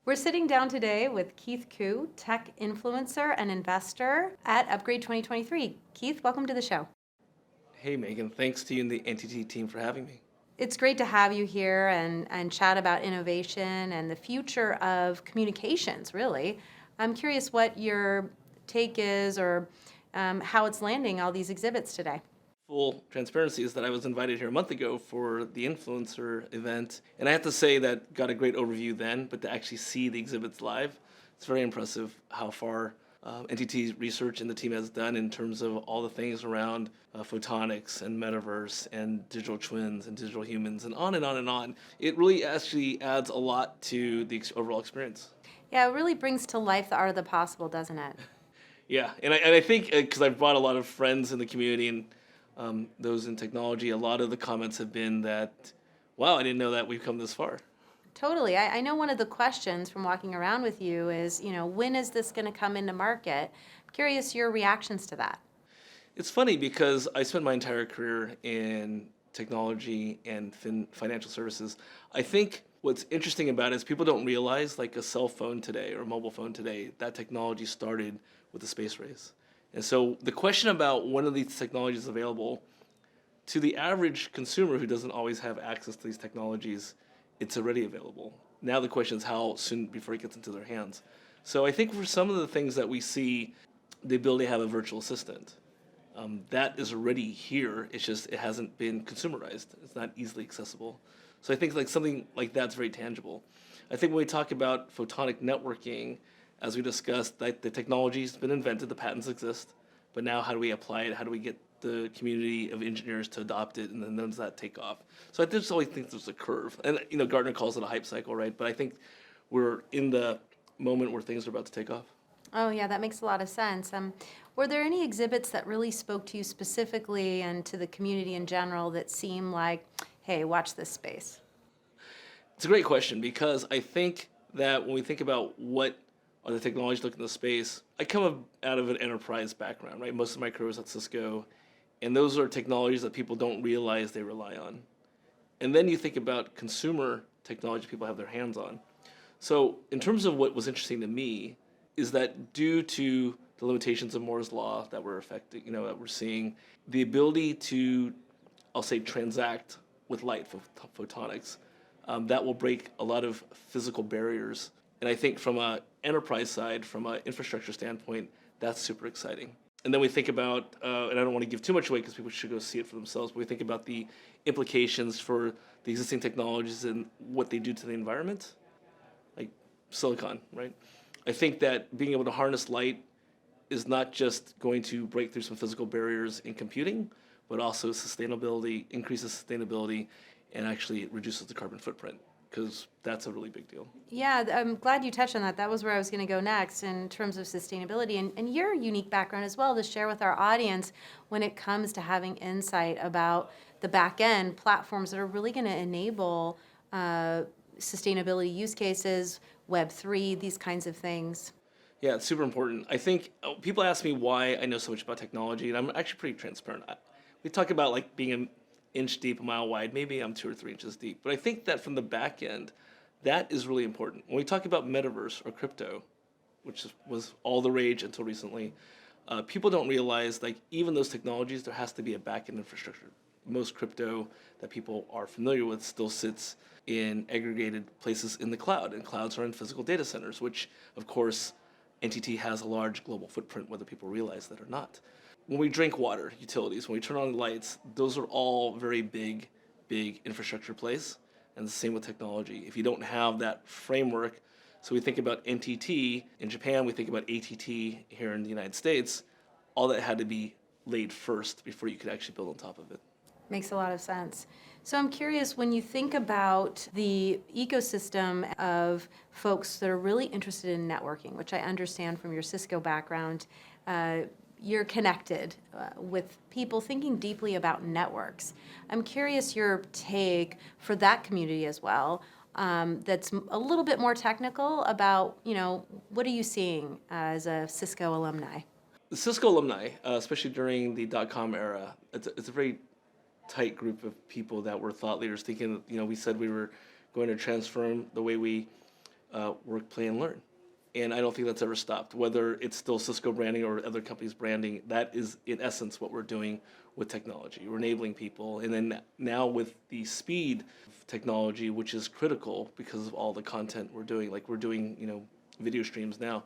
We're sitting down today with Keith Koo, tech influencer and investor at Upgrade 2023. Keith, welcome to the show. Hey, Megan. Thanks to you and the NTT team for having me. It's great to have you here and chat about innovation and the future of communications, really. I'm curious what your take is or how it's landing all these exhibits today. Full transparency is that I was invited here a month ago for the influencer event, and I have to say that got a great overview then, but to actually see the exhibits live, it's very impressive how far NTT's research and the team has done in terms of all the things around photonics and metaverse and digital twins and digital humans and on and on and on. It really actually adds a lot to the overall experience. Yeah, it really brings to life the art of the possible, doesn't it? Yeah, and I think because I've brought a lot of friends in the community and those in technology, a lot of the comments have been that, wow, I didn't know that we've come this far. Totally. I know one of the questions from walking around with you is, when is this going to come into market? I'm curious your reactions to that. It's funny because I spent my entire career in technology and financial services. I think what's interesting about it is people don't realize like a cell phone today or a mobile phone today, that technology started with the space race. And so the question about when are these technologies available to the average consumer who doesn't always have access to these technologies, it's already available. Now the question is how soon before it gets into their hands. So I think for some of the things that we see, the ability to have a virtual assistant, that is already here. It's just it hasn't been consumerized. It's not easily accessible. So I think like something like that's very tangible. I think when we talk about photonic networking, as we discussed, that the technology's been invented, the patents exist, but now how do we apply it? How do we get the community of engineers to adopt it, and then does that take off? So I just always think there's a curve, and Gartner calls it a hype cycle, right? But I think we're in the moment where things are about to take off. Oh, yeah, that makes a lot of sense. Were there any exhibits that really spoke to you specifically and to the community in general that seem like, hey, watch this space? It's a great question because I think that when we think about what are the technologies looking in the space, I come out of an enterprise background, right? Most of my career was at Cisco, and those are technologies that people don't realize they rely on. And then you think about consumer technology people have their hands on. So in terms of what was interesting to me is that due to the limitations of Moore's law that we're affecting, that we're seeing, the ability to, I'll say, transact with light, photonics, that will break a lot of physical barriers. And I think from an enterprise side, from an infrastructure standpoint, that's super exciting. And then we think about, and I don't want to give too much away because people should go see it for themselves, but we think about the implications for the existing technologies and what they do to the environment, like silicon, right? I think that being able to harness light is not just going to break through some physical barriers in computing, but also sustainability, increases sustainability, and actually reduces the carbon footprint, because that's a really big deal. Yeah, I'm glad you touched on that. That was where I was going to go next in terms of sustainability and your unique background as well to share with our audience when it comes to having insight about the back end platforms that are really going to enable sustainability use cases, Web3, these kinds of things. Yeah, it's super important. I think people ask me why I know so much about technology, and I'm actually pretty transparent. We talk about like being an inch deep, a mile wide. Maybe I'm 2 or 3 inches deep. But I think that from the back end, that is really important. When we talk about metaverse or crypto, which was all the rage until recently, people don't realize like even those technologies, there has to be a back end infrastructure. Most crypto that people are familiar with still sits in aggregated places in the cloud, and clouds are in physical data centers, which of course NTT has a large global footprint, whether people realize that or not. When we drink water, utilities, when we turn on the lights, those are all very big infrastructure plays. And the same with technology. If you don't have that framework, so we think about NTT in Japan, we think about ATT here in the United States, all that had to be laid first before you could actually build on top of it. Makes a lot of sense. So I'm curious, when you think about the ecosystem of folks that are really interested in networking, which I understand from your Cisco background, you're connected with people thinking deeply about networks. I'm curious your take for that community as well, that's a little bit more technical about, what are you seeing as a Cisco alumni? The Cisco alumni, especially during the dot-com era, it's a very tight group of people that were thought leaders thinking, we said we were going to transform the way we work, play, and learn. And I don't think that's ever stopped. Whether it's still Cisco branding or other companies' branding, that is in essence what we're doing with technology. We're enabling people. And then now with the speed of technology, which is critical because of all the content we're doing, like we're doing, video streams now,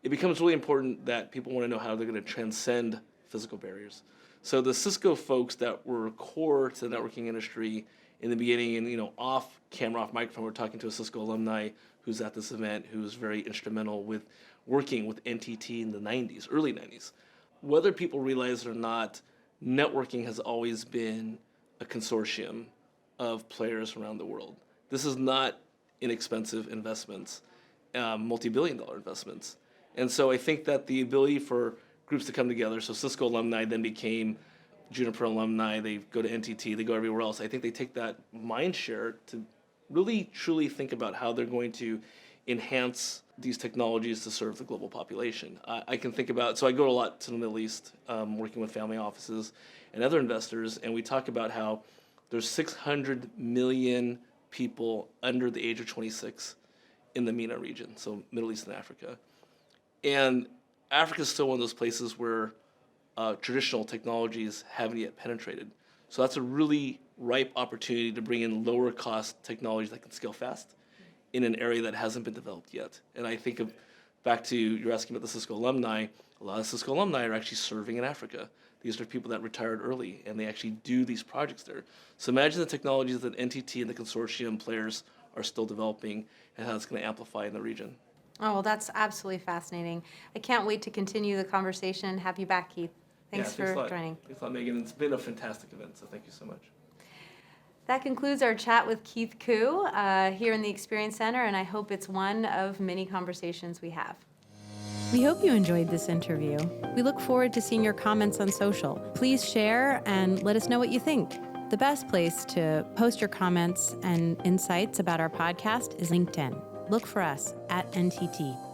it becomes really important that people want to know how they're going to transcend physical barriers. So the Cisco folks that were core to the networking industry in the beginning, and off camera, off microphone, we're talking to a Cisco alumni who's at this event, who's very instrumental with working with NTT in the 90s, early 90s. Whether people realize it or not, networking has always been a consortium of players around the world. This is not inexpensive investments, multi-billion-dollar investments. And so I think that the ability for groups to come together, so Cisco alumni then became Juniper alumni, they go to NTT, they go everywhere else. I think they take that mind share to really truly think about how they're going to enhance these technologies to serve the global population. I can think about, so I go a lot to the Middle East, working with family offices and other investors, and we talk about how there's 600 million people under the age of 26 in the MENA region, so Middle East and Africa. And Africa is still one of those places where traditional technologies haven't yet penetrated. So that's a really ripe opportunity to bring in lower cost technologies that can scale fast in an area that hasn't been developed yet. And I think back to, you're asking about the Cisco alumni, a lot of Cisco alumni are actually serving in Africa. These are people that retired early and they actually do these projects there. So imagine the technologies that NTT and the consortium players are still developing and how it's going to amplify in the region. Oh, well, that's absolutely fascinating. I can't wait to continue the conversation. Have you back, Keith. Thanks for joining. Thanks a lot, Megan. It's been a fantastic event, so thank you so much. That concludes our chat with Keith Koo here in the Experience Center, and I hope it's one of many conversations we have. We hope you enjoyed this interview. We look forward to seeing your comments on social. Please share and let us know what you think. The best place to post your comments and insights about our podcast is LinkedIn. Look for us at NTT.